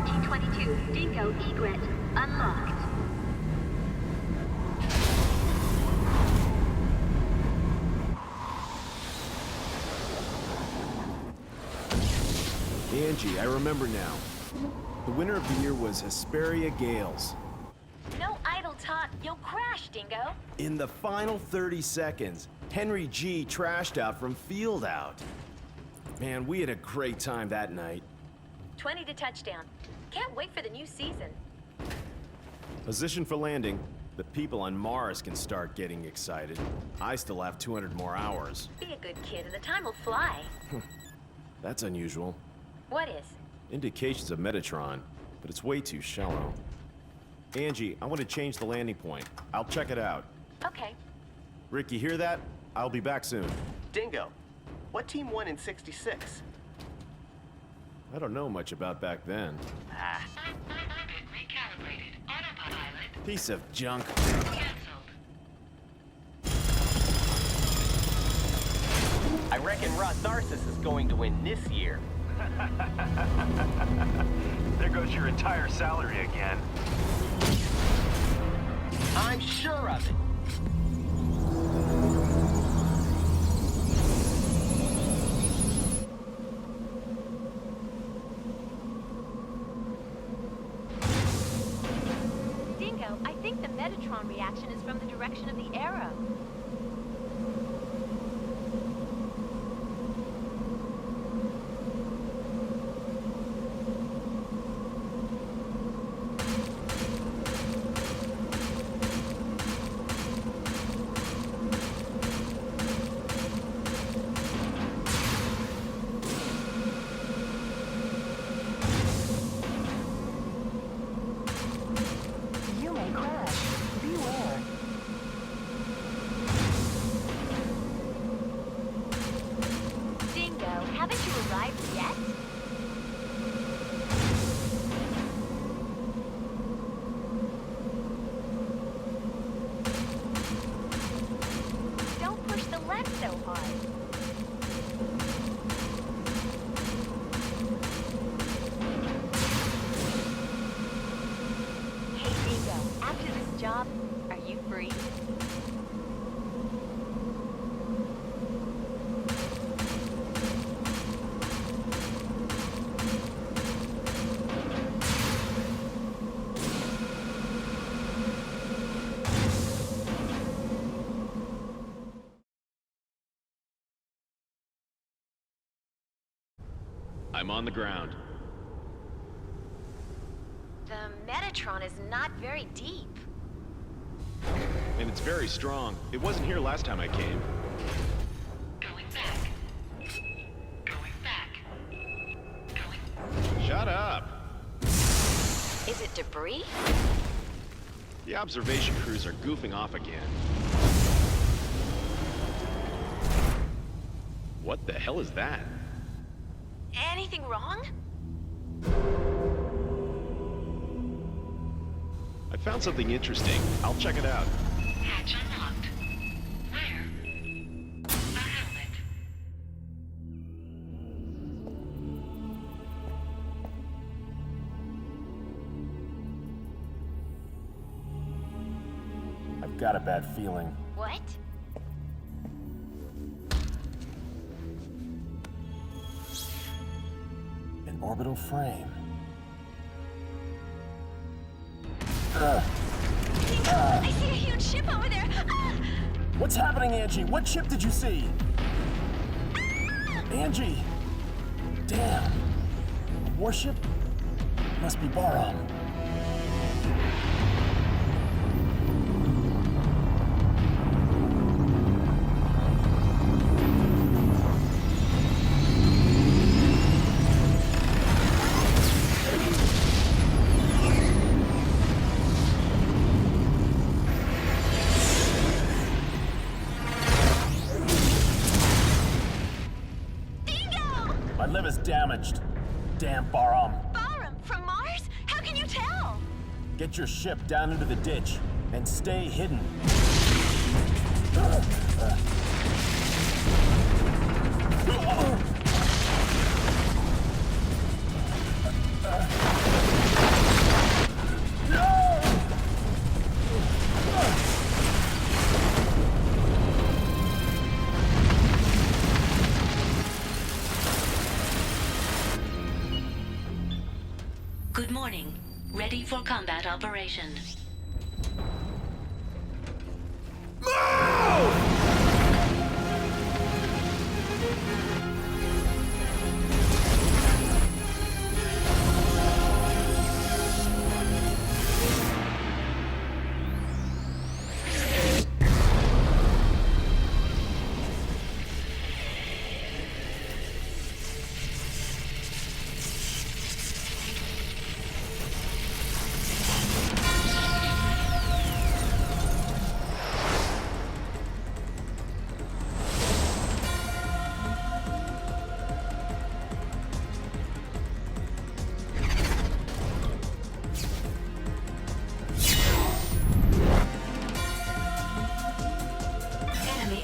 1422, Dingo egret unlocked. Angie, I remember now. The winner of the year was Hesperia Gales. No idle talk, you'll crash, Dingo. In the final 30 seconds, Henry G trashed out from field out. Man, we had a great time that night. 20 to touchdown. Can't wait for the new season. Position for landing. The people on Mars can start getting excited. I still have 200 more hours. Be a good kid and the time will fly. That's unusual. What is? Indications of Metatron, but it's way too shallow. Angie, I want to change the landing point. I'll check it out. Okay. Rick, you hear that? I'll be back soon. Dingo, what team won in '66? I don't know much about back then. Orbit recalibrated. Autopilot Piece of junk. canceled. I reckon Ross Narcissus is going to win this year. There goes your entire salary again. I'm sure of it. Dingo, I think the Metatron reaction is from the direction of the arrow. You may crash. Beware. Dingo, haven't you arrived yet? Don't push the left so hard. Hey, Dingo, after this job, are you free? I'm on the ground. The Metatron is not very deep. And it's very strong. It wasn't here last time I came. Going back. Going back. Going. Shut up! Is it debris? The observation crews are goofing off again. What the hell is that? Anything wrong? I found something interesting. I'll check it out. Hatch unlocked. Where? A helmet. I've got a bad feeling. What? An orbital frame. I see a huge ship over there! Ah! What's happening, Angie? What ship did you see? Angie! Damn. A warship? Must be Baram. My liver's damaged. Damn Baram. Baram, from Mars? How can you tell? Get your ship down into the ditch and stay hidden. Good morning. Ready for combat operation.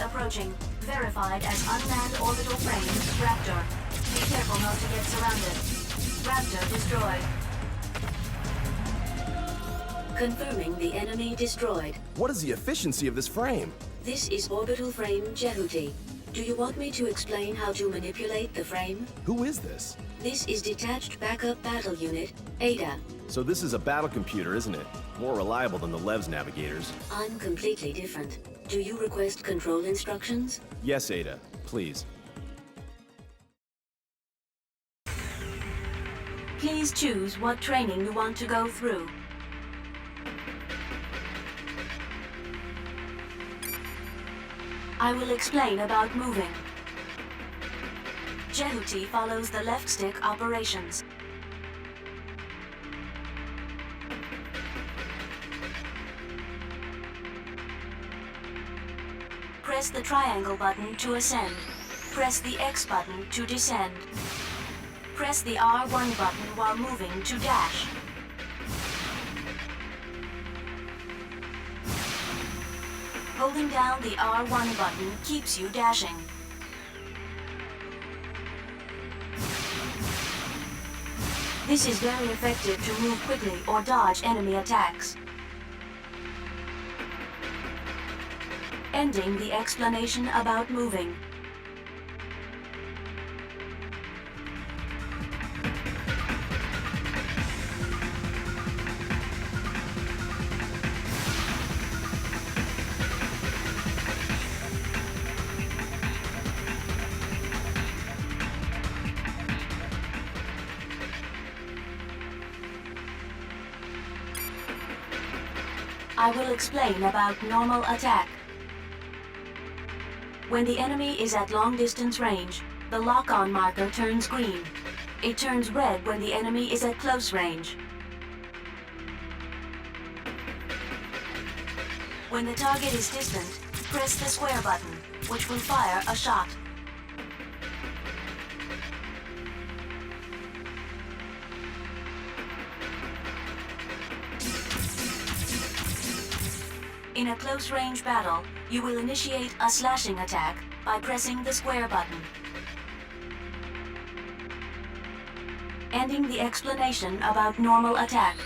Approaching. Verified as unmanned orbital frame, Raptor. Be careful not to get surrounded. Raptor destroyed. Confirming the enemy destroyed. What is the efficiency of this frame? This is orbital frame Jehuti. Do you want me to explain how to manipulate the frame? Who is this? This is Detached Backup Battle Unit, ADA. So this is a battle computer, isn't it? More reliable than the Lev's navigators. I'm completely different. Do you request control instructions? Yes, Ada. Please. Please choose what training you want to go through. I will explain about moving. Jehuti follows the left stick operations. Press the triangle button to ascend. Press the X button to descend. Press the R1 button while moving to dash. Holding down the R1 button keeps you dashing. This is very effective to move quickly or dodge enemy attacks. Ending the explanation about moving. I will explain about normal attack. When the enemy is at long distance range, the lock-on marker turns green. It turns red when the enemy is at close range. When the target is distant, press the square button, which will fire a shot. In a close-range battle, you will initiate a slashing attack by pressing the square button. Ending the explanation about normal attack.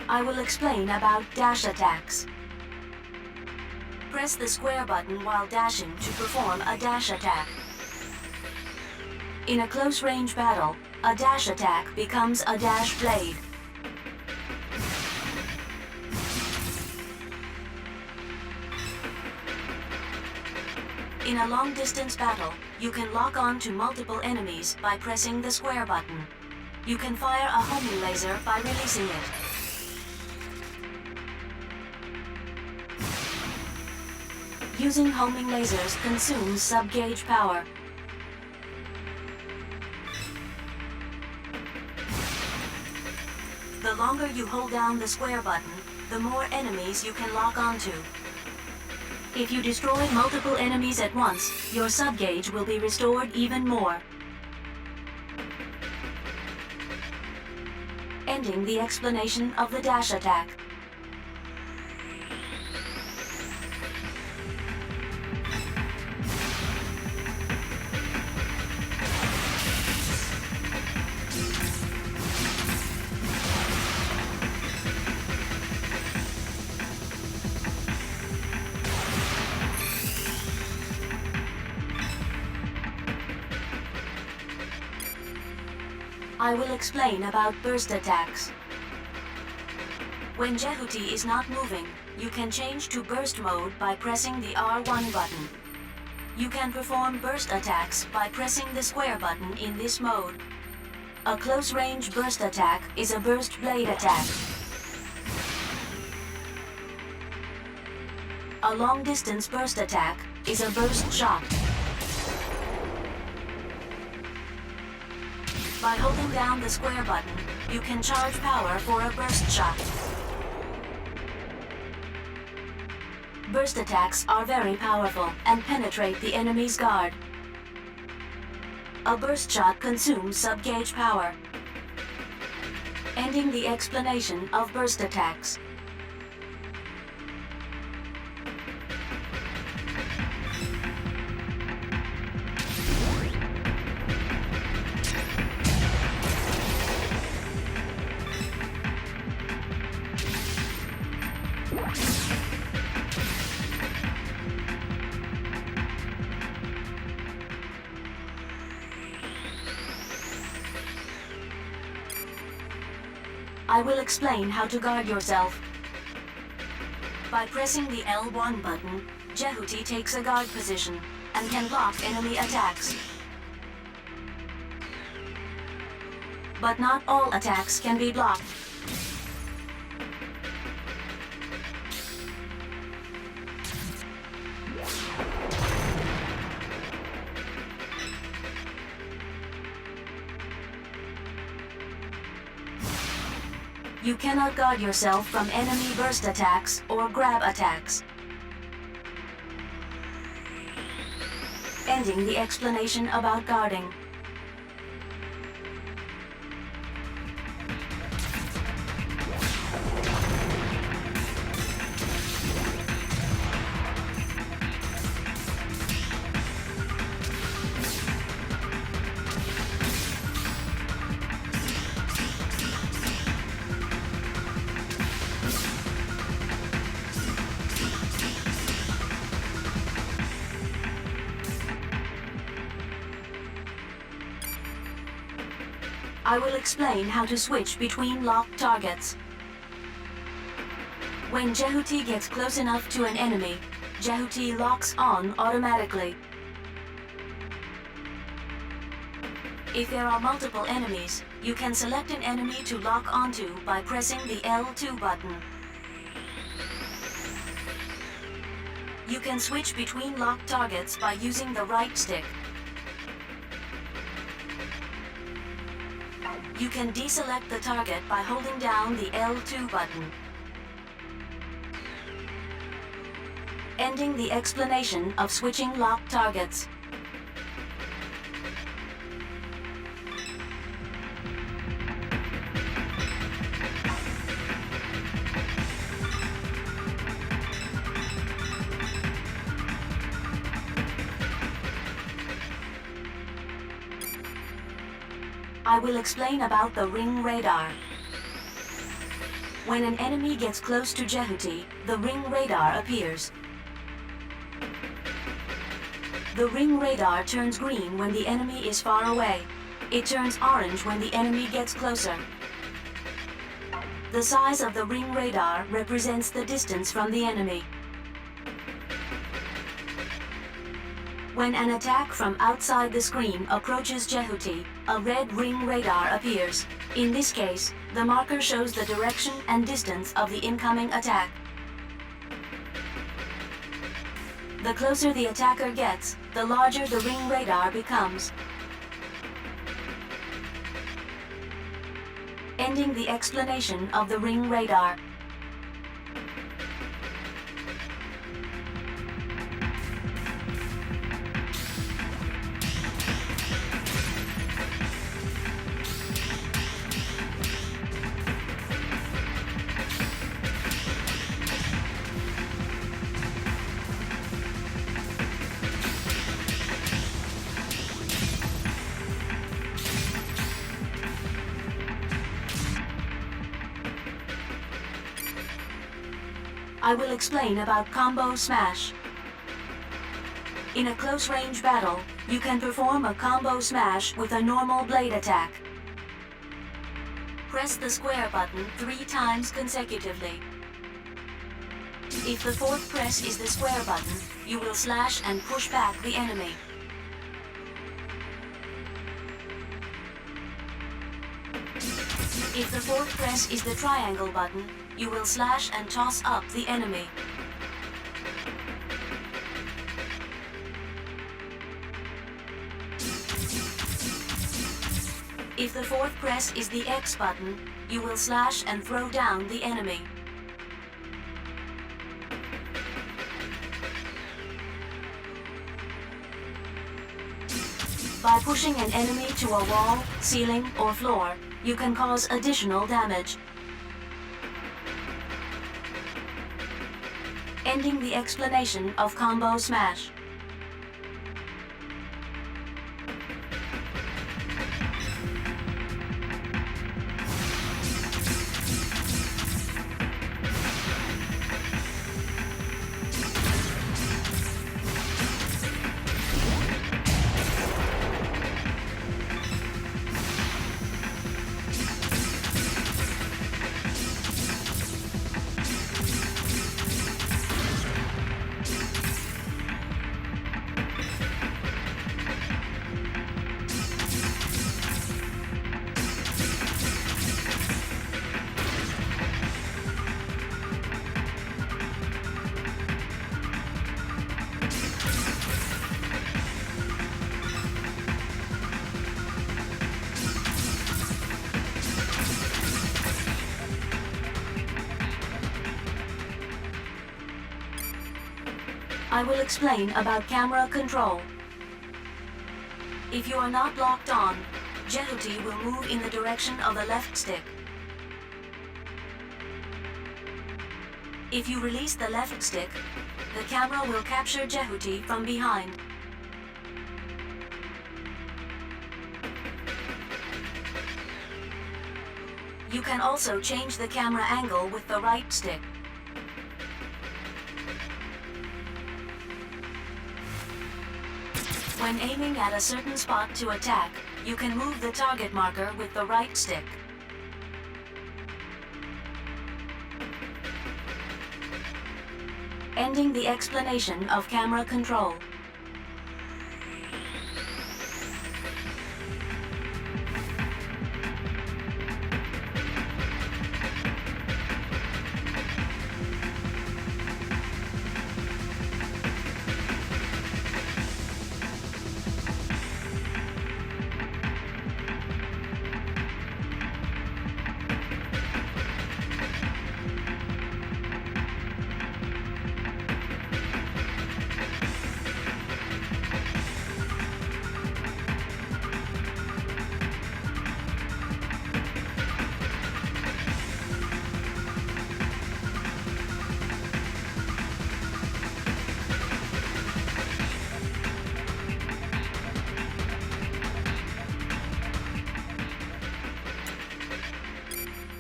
I will explain about dash attacks. Press the square button while dashing to perform a dash attack. In a close-range battle, a dash attack becomes a dash blade. In a long-distance battle, you can lock on to multiple enemies by pressing the square button. You can fire a homing laser by releasing it. Using homing lasers consumes sub-gauge power. The longer you hold down the square button, the more enemies you can lock onto. If you destroy multiple enemies at once, your sub-gauge will be restored even more. ending the explanation of the dash attack. I will explain about burst attacks. When Jehuti is not moving, you can change to burst mode by pressing the R1 button. You can perform burst attacks by pressing the square button in this mode. A close-range burst attack is a burst blade attack. A long-distance burst attack is a burst shot. By holding down the square button, you can charge power for a burst shot. Burst attacks are very powerful and penetrate the enemy's guard. A burst shot consumes sub-gauge power, ending the explanation of burst attacks. I will explain how to guard yourself. By pressing the L1 button, Jehuti takes a guard position and can block enemy attacks. But not all attacks can be blocked. You cannot guard yourself from enemy burst attacks or grab attacks. Ending the explanation about guarding. I will explain how to switch between locked targets. When Jehuti gets close enough to an enemy, Jehuti locks on automatically. If there are multiple enemies, you can select an enemy to lock onto by pressing the L2 button. You can switch between locked targets by using the right stick. You can deselect the target by holding down the L2 button. Ending the explanation of switching locked targets. I will explain about the ring radar. When an enemy gets close to Jehuti, the ring radar appears. The ring radar turns green when the enemy is far away. It turns orange when the enemy gets closer. The size of the ring radar represents the distance from the enemy. When an attack from outside the screen approaches Jehuti, a red ring radar appears. In this case, the marker shows the direction and distance of the incoming attack. The closer the attacker gets, the larger the ring radar becomes. Ending the explanation of the ring radar. I will explain about Combo Smash. In a close-range battle, you can perform a Combo Smash with a normal blade attack. Press the square button 3 times consecutively. If the fourth press is the square button, you will slash and push back the enemy. If the fourth press is the triangle button, you will slash and toss up the enemy. If the fourth press is the X button, you will slash and throw down the enemy. By pushing an enemy to a wall, ceiling, or floor, you can cause additional damage. Ending the explanation of Combo Smash. I will explain about camera control. If you are not locked on, Jehuti will move in the direction of the left stick. If you release the left stick, the camera will capture Jehuti from behind. You can also change the camera angle with the right stick. When aiming at a certain spot to attack, you can move the target marker with the right stick. Ending the explanation of camera control.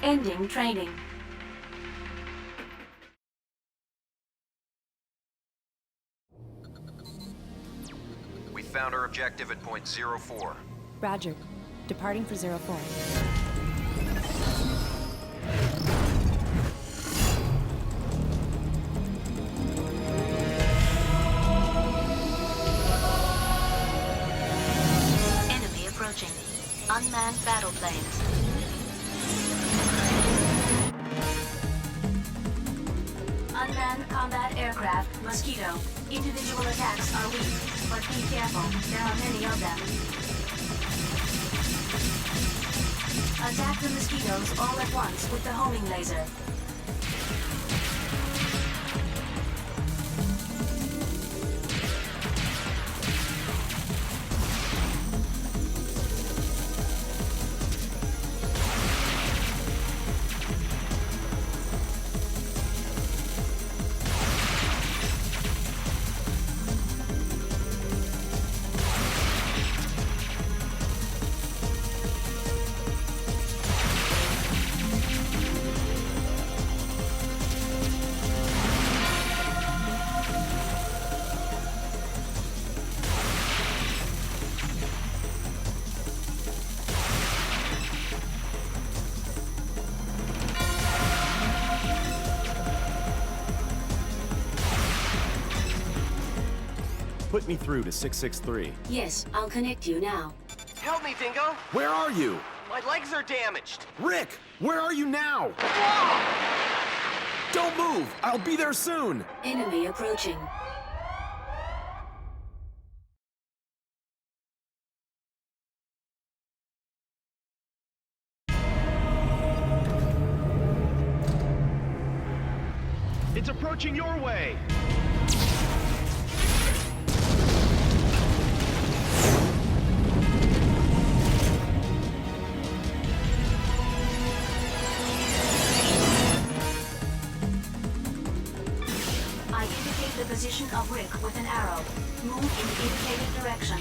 Ending training. We found our objective at point 04. Roger. Departing for 04. Enemy approaching. Unmanned battle planes. Unmanned combat aircraft, Mosquito. Individual attacks are weak, but be careful, there are many of them. Attack the mosquitoes all at once with the homing laser. put me through to 663. Yes, I'll connect you now. Help me, Dingo! Where are you? My legs are damaged! Rick, where are you now? Don't move! I'll be there soon! Enemy approaching. It's approaching your way! I indicate the position of Rick with an arrow. Move in the indicated direction.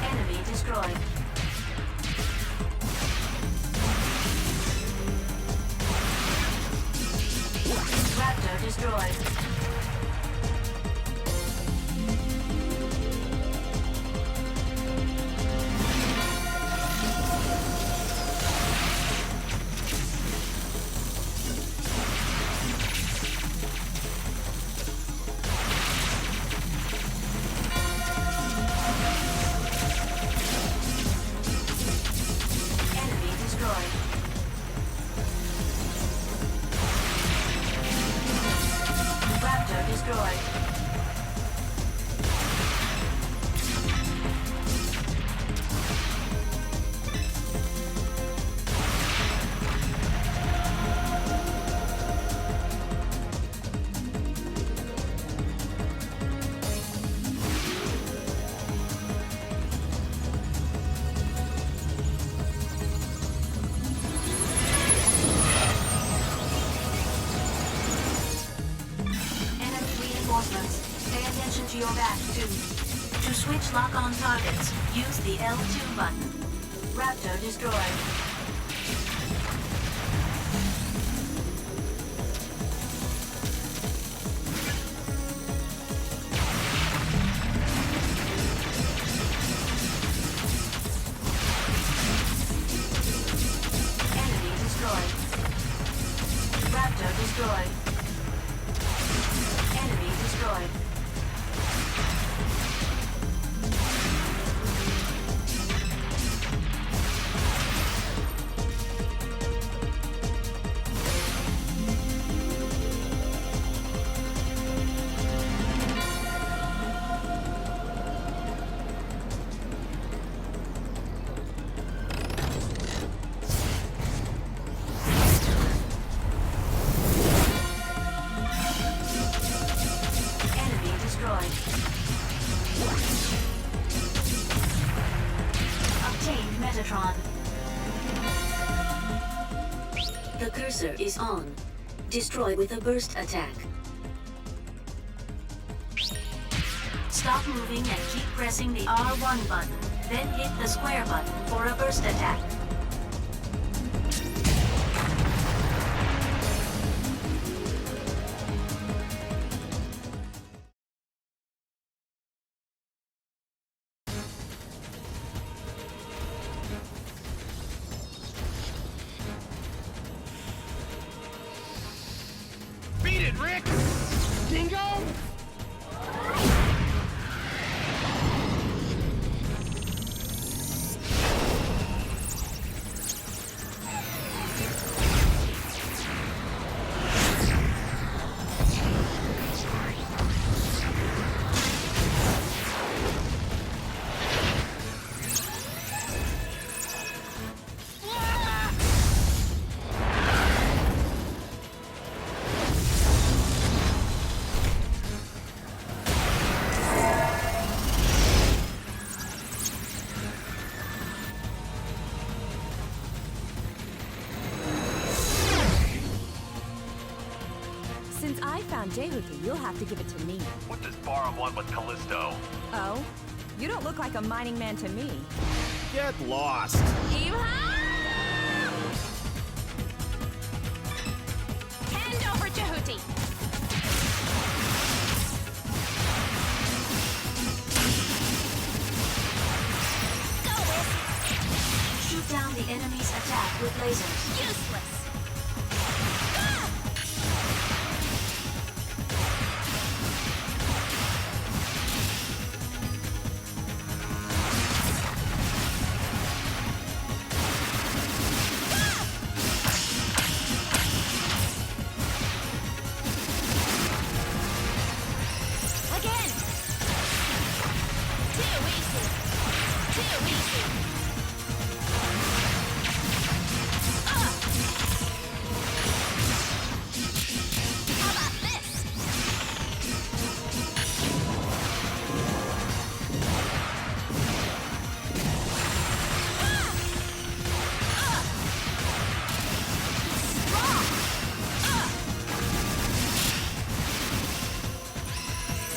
Enemy destroyed. Raptor destroyed. Enemy destroyed. Raptor destroyed. Enemy reinforcements. Pay attention to your back, too. To switch lock-on targets, use the L2 button. Raptor destroyed. Enemy destroyed. Raptor destroyed. Enemy destroyed. Enemy destroyed. Obtained Metatron. The cursor is on. Destroy with a burst attack. Stop moving and keep pressing the R1 button. Then hit the square button for a burst attack. Beat it, Rick! Dingo! Since I found Jehuti, you'll have to give it to me. What does Barum want with Callisto? Oh? You don't look like a mining man to me. Get lost! Yeehaw! with lasers. Useless. Again. Too easy. Too easy. How about this? Strong.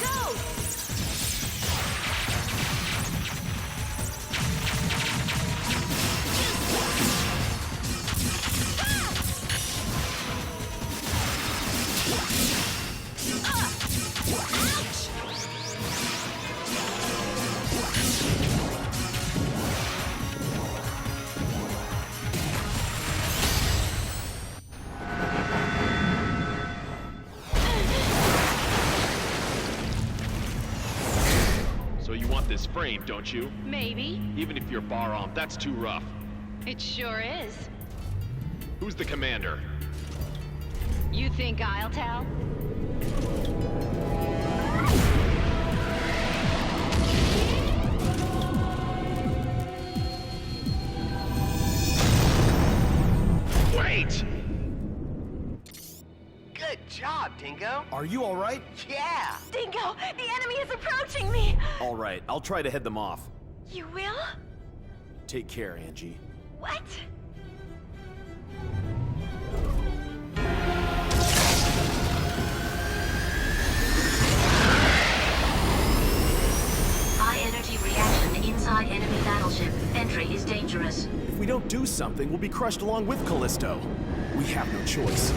Go. Ouch! So you want this frame, don't you? Maybe. Even if you're bar armed, that's too rough. It sure is. Who's the commander? You think I'll tell? Wait! Good job, Dingo. Are you all right? Yeah. Dingo, the enemy is approaching me! All right, I'll try to head them off. You will? Take care, Angie. What? High energy reaction inside enemy battleship. Entry is dangerous. If we don't do something, we'll be crushed along with Callisto. We have no choice.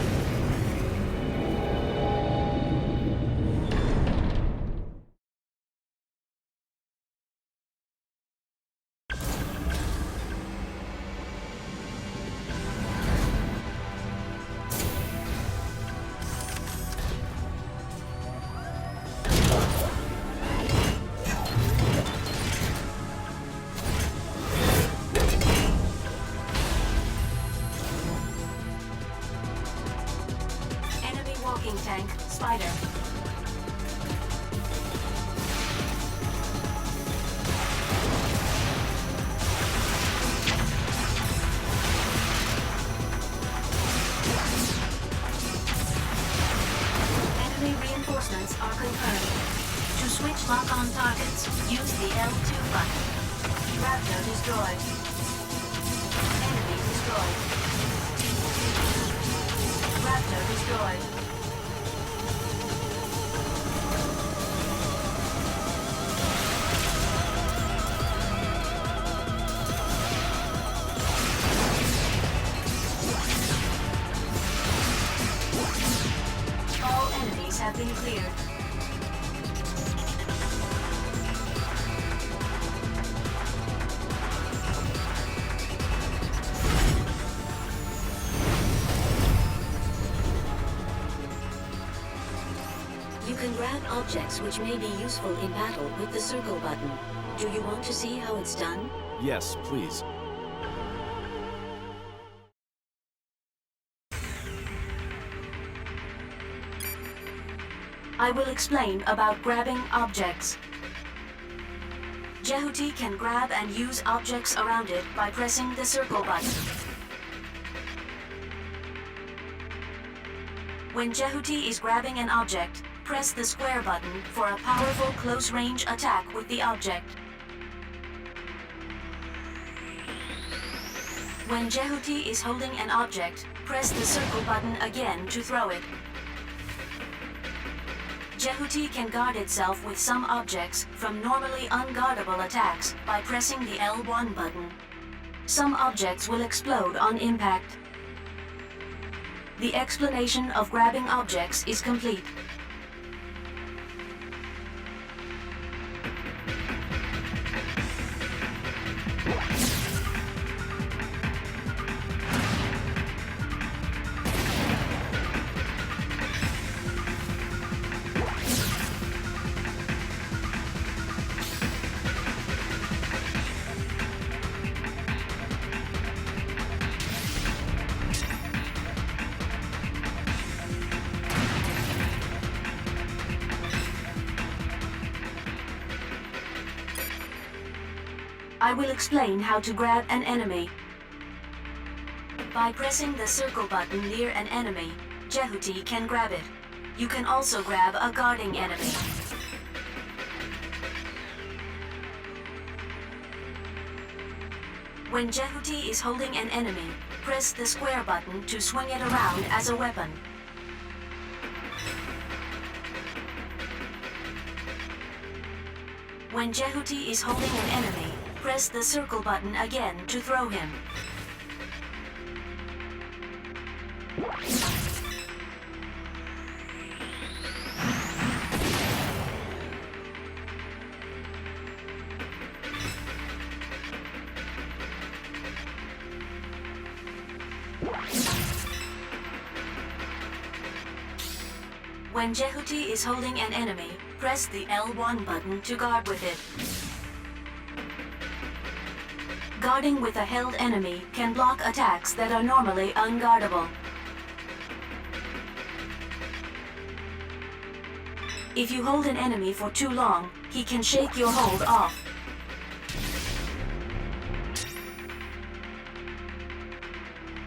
Enemy walking tank. Spider. Enemy reinforcements are confirmed. To switch lock-on targets, use the L2 button. Raptor destroyed. Enemy destroyed. Raptor destroyed. All enemies have been cleared. You can grab objects which may be useful in battle with the circle button. Do you want to see how it's done? Yes, please. I will explain about grabbing objects. Jehuti can grab and use objects around it by pressing the circle button. When Jehuti is grabbing an object, press the square button for a powerful close-range attack with the object. When Jehuti is holding an object, press the circle button again to throw it. Jehuti can guard itself with some objects from normally unguardable attacks by pressing the L1 button. Some objects will explode on impact. The explanation of grabbing objects is complete. I will explain how to grab an enemy. By pressing the circle button near an enemy, Jehuti can grab it. You can also grab a guarding enemy. When Jehuti is holding an enemy, press the square button to swing it around as a weapon. When Jehuti is holding an enemy, press the circle button again to throw him. When Jehuti is holding an enemy, press the L1 button to guard with it. Guarding with a held enemy can block attacks that are normally unguardable. If you hold an enemy for too long, he can shake your hold off.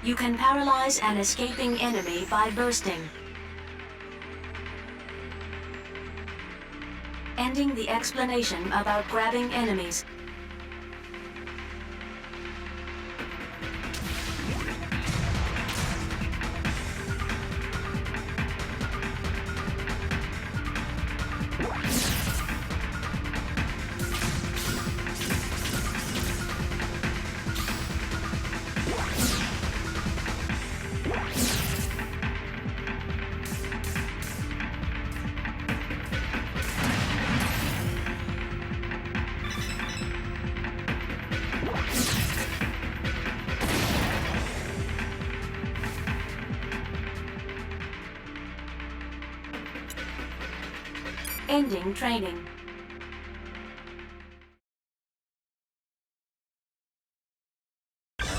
You can paralyze an escaping enemy by bursting. Ending the explanation about grabbing enemies. Ending training.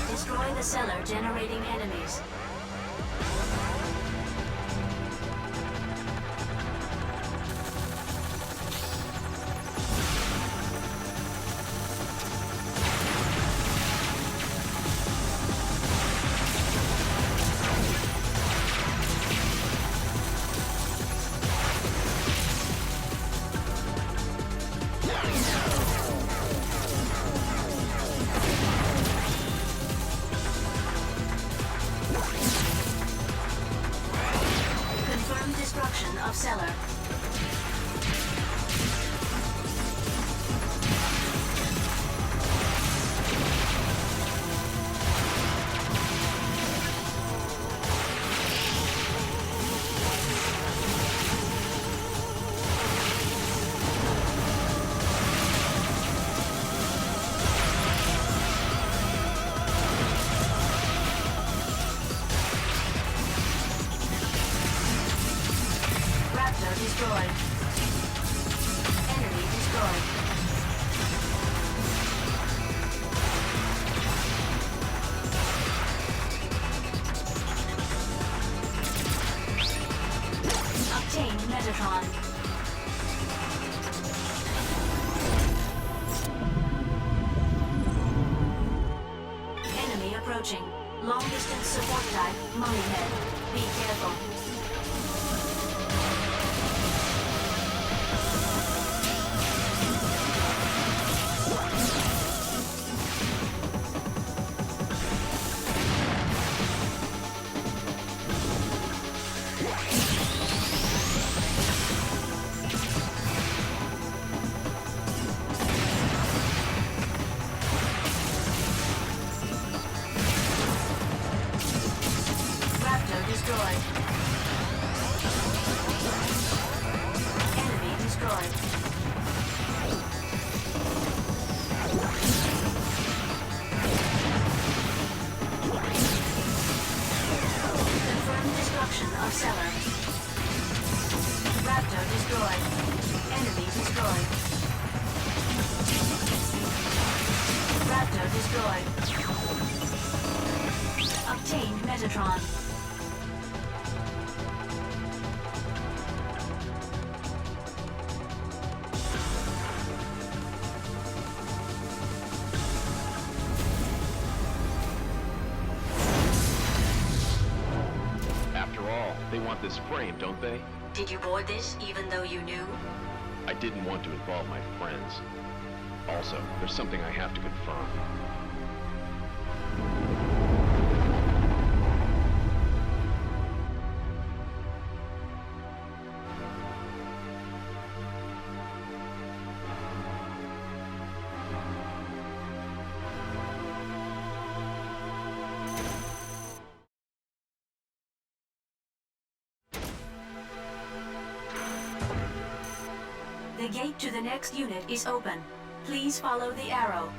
Destroy the cellar generating enemies. Destruction of cellar. Destroyed. Enemy destroyed. Obtain Metatron. Enemy approaching. Long distance support type, Mummy Head. Be careful. Destroyed. Enemy destroyed. Confirmed destruction of cellar. Raptor destroyed. Enemy destroyed. Raptor destroyed. Obtained Metatron. this frame, don't they? Did you board this even though you knew? I didn't want to involve my friends. Also, there's something I have to confirm. The gate to the next unit is open. Please follow the arrow.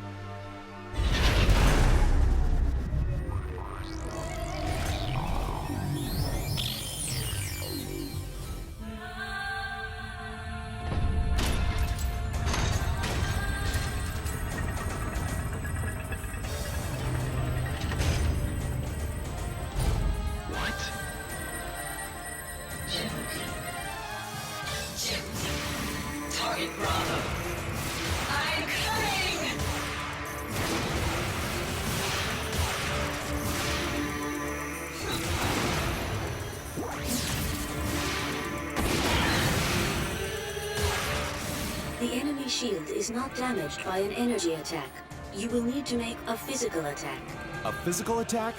The enemy shield is not damaged by an energy attack. You will need to make a physical attack. A physical attack?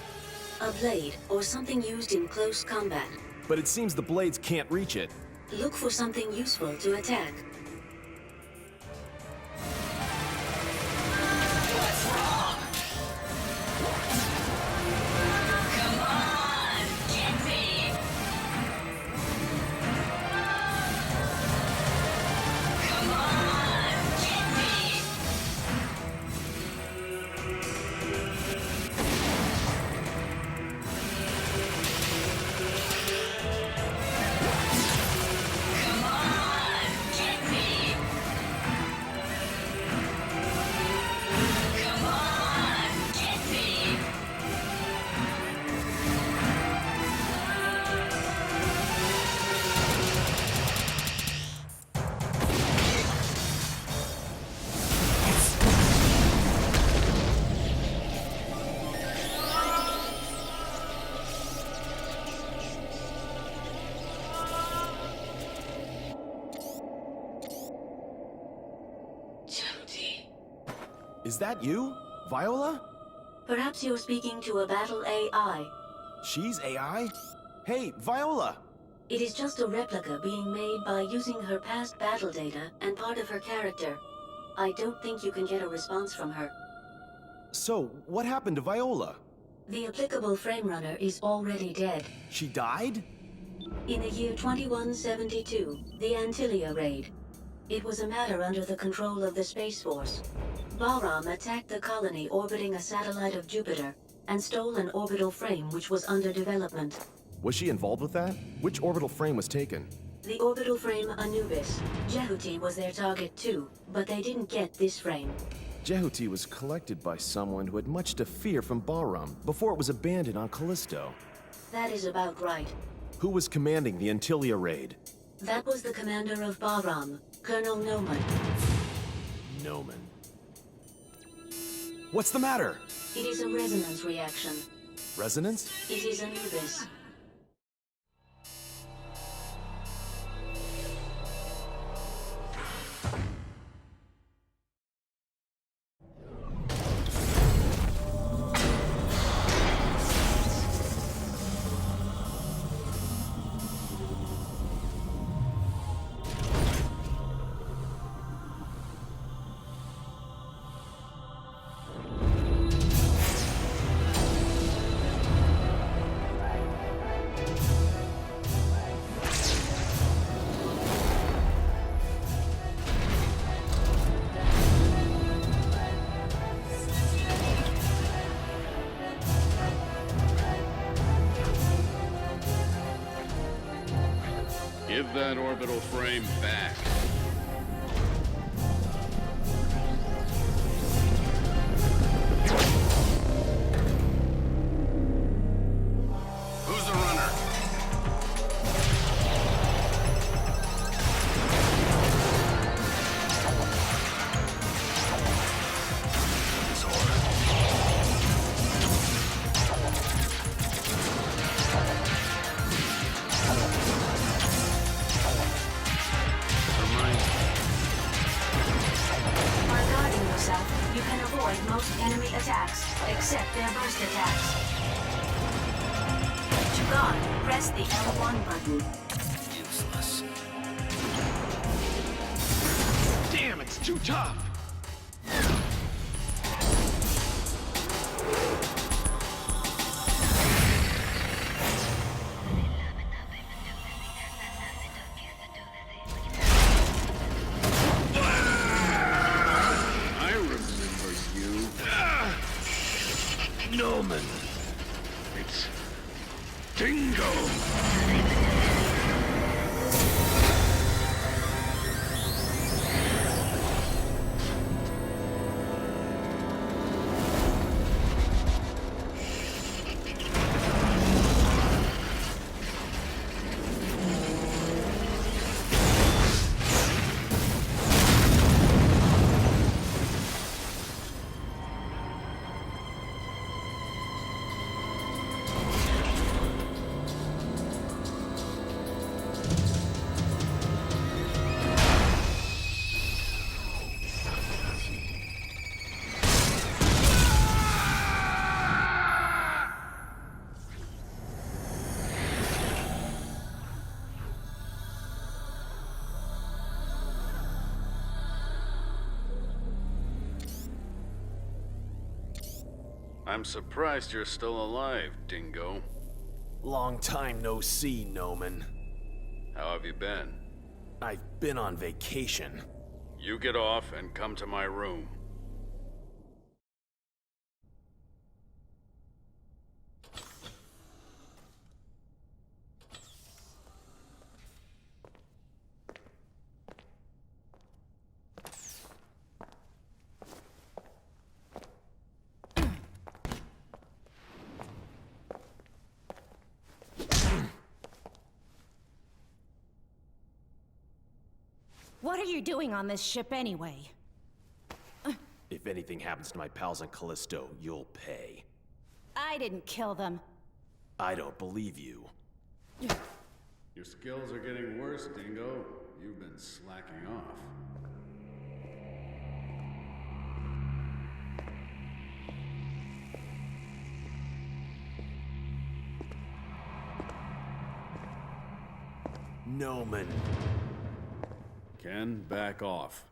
A blade or something used in close combat. But it seems the blades can't reach it. Look for something useful to attack. Is that you? Viola? Perhaps you're speaking to a battle AI. She's AI? Hey, Viola! It is just a replica being made by using her past battle data and part of her character. I don't think you can get a response from her. So, what happened to Viola? The applicable frame runner is already dead. She died? In the year 2172, the Antilia raid. It was a matter under the control of the Space Force. Bahram attacked the colony orbiting a satellite of Jupiter and stole an orbital frame which was under development. Was she involved with that? Which orbital frame was taken? The orbital frame Anubis. Jehuti was their target too, but they didn't get this frame. Jehuti was collected by someone who had much to fear from Bahram before it was abandoned on Callisto. That is about right. Who was commanding the Antilia raid? That was the commander of Bahram, Colonel Noman. Noman. What's the matter? It is a resonance reaction. Resonance? It is Anubis. Give that orbital frame back. Who's the runner? Zor. can avoid most enemy attacks, except their burst attacks. To guard, press the L1 button. Useless. Damn, it's too tough! Noman. It's Dingo. I'm surprised you're still alive, Dingo. Long time no see, Noman. How have you been? I've been on vacation. You get off and come to my room. What are you doing on this ship anyway? If anything happens to my pals on Callisto, you'll pay. I didn't kill them. I don't believe you. Your skills are getting worse, Dingo. You've been slacking off. Noman. Ken, back off.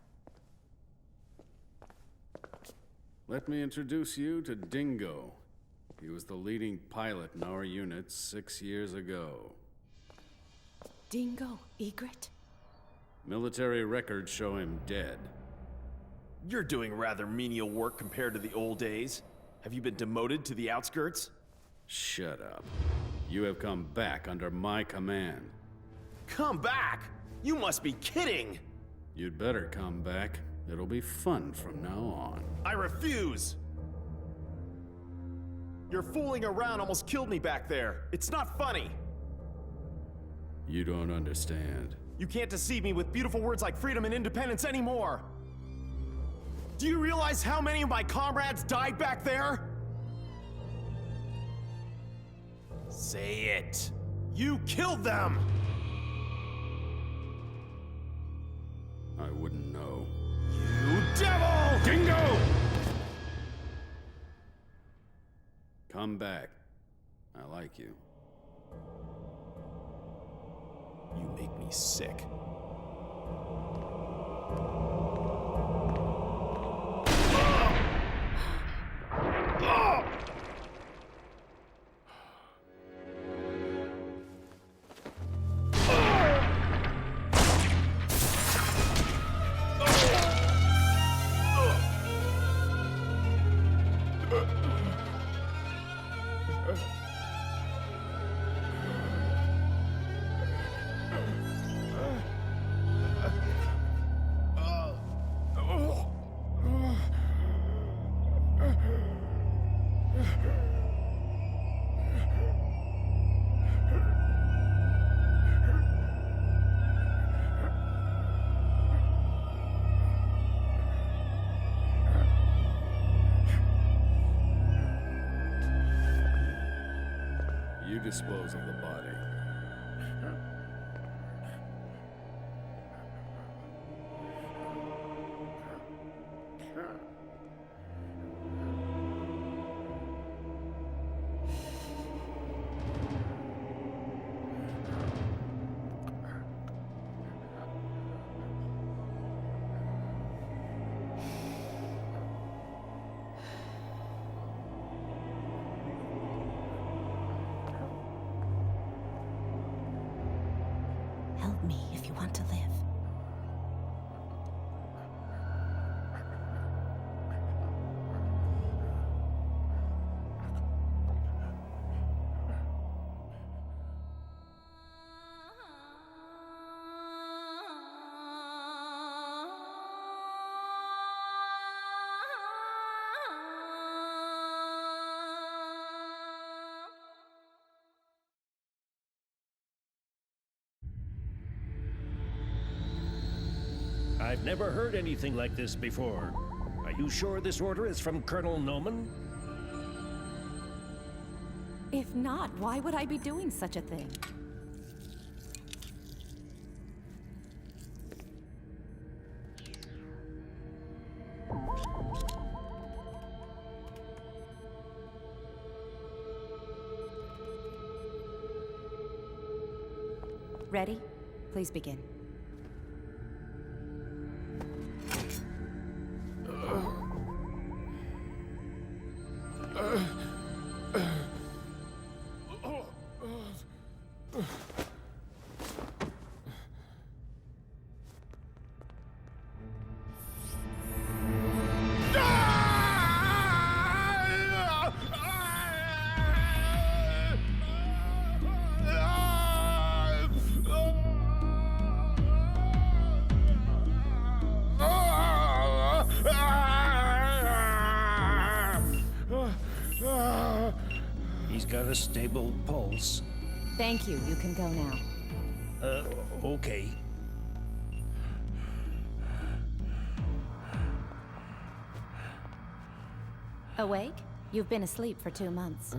Let me introduce you to Dingo. He was the leading pilot in our unit 6 years ago. Dingo Egret? Military records show him dead. You're doing rather menial work compared to the old days. Have you been demoted to the outskirts? Shut up. You have come back under my command. Come back? You must be kidding! You'd better come back. It'll be fun from now on. I refuse! Your fooling around almost killed me back there. It's not funny. You don't understand. You can't deceive me with beautiful words like freedom and independence anymore. Do you realize how many of my comrades died back there? Say it. You killed them! I wouldn't know. You devil! Dingo! Come back. I like you. You make me sick. You dispose of the body. me if you want to live. I've never heard anything like this before. Are you sure this order is from Colonel Noman? If not, why would I be doing such a thing? Ready? Please begin. He's got a stable pulse. Thank you. You can go now. Okay. Awake? You've been asleep for 2 months.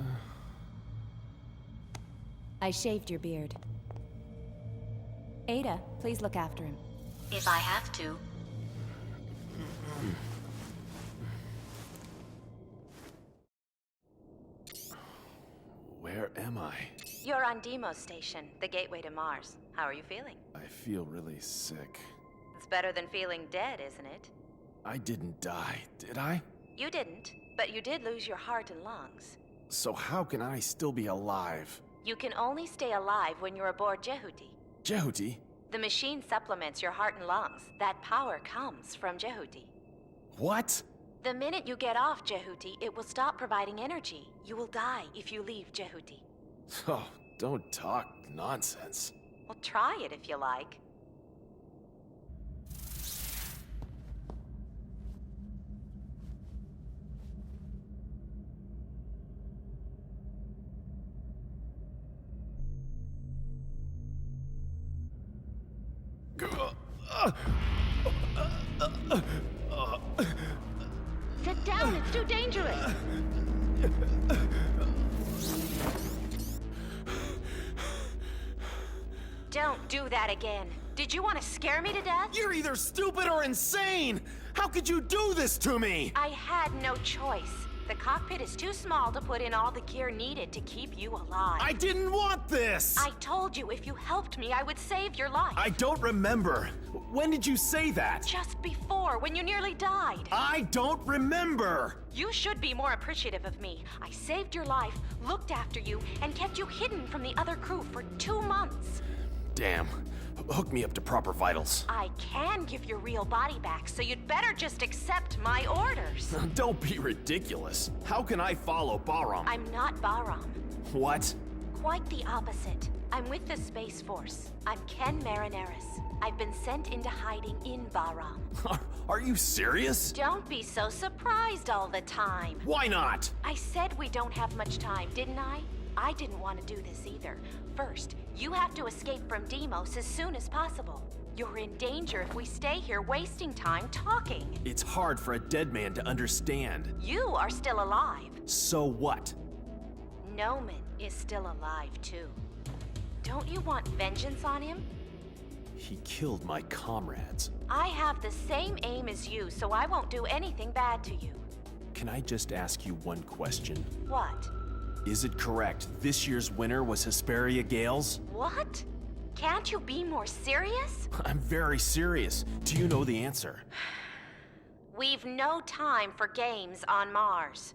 I shaved your beard. Ada, please look after him. If I have to. Where am I? You're on Deimos Station, the gateway to Mars. How are you feeling? I feel really sick. It's better than feeling dead, isn't it? I didn't die, did I? You didn't, but you did lose your heart and lungs. So how can I still be alive? You can only stay alive when you're aboard Jehuti. Jehuti? The machine supplements your heart and lungs. That power comes from Jehuti. What? The minute you get off Jehuti, it will stop providing energy. You will die if you leave Jehuti. Oh, don't talk nonsense. Well, try it if you like. Sit down, it's too dangerous. Don't do that again. Did you want to scare me to death? You're either stupid or insane! How could you do this to me? I had no choice. The cockpit is too small to put in all the gear needed to keep you alive. I didn't want this! I told you if you helped me, I would save your life. I don't remember. When did you say that? Just before, when you nearly died. I don't remember! You should be more appreciative of me. I saved your life, looked after you, and kept you hidden from the other crew for 2 months. Damn. Hook me up to proper vitals. I can give your real body back, so you'd better just accept my orders. Don't be ridiculous. How can I follow Bahram? I'm not Bahram. What? Quite the opposite. I'm with the Space Force. I'm Ken Marineris. I've been sent into hiding in Bahram. Are you serious? Don't be so surprised all the time. Why not? I said we don't have much time, didn't I? I didn't want to do this either. First, you have to escape from Deimos as soon as possible. You're in danger if we stay here wasting time talking. It's hard for a dead man to understand. You are still alive. So what? Noman is still alive too. Don't you want vengeance on him? He killed my comrades. I have the same aim as you, so I won't do anything bad to you. Can I just ask you one question? What? Is it correct this year's winner was Hesperia Gales? What? Can't you be more serious? I'm very serious. Do you know the answer? We've no time for games on Mars.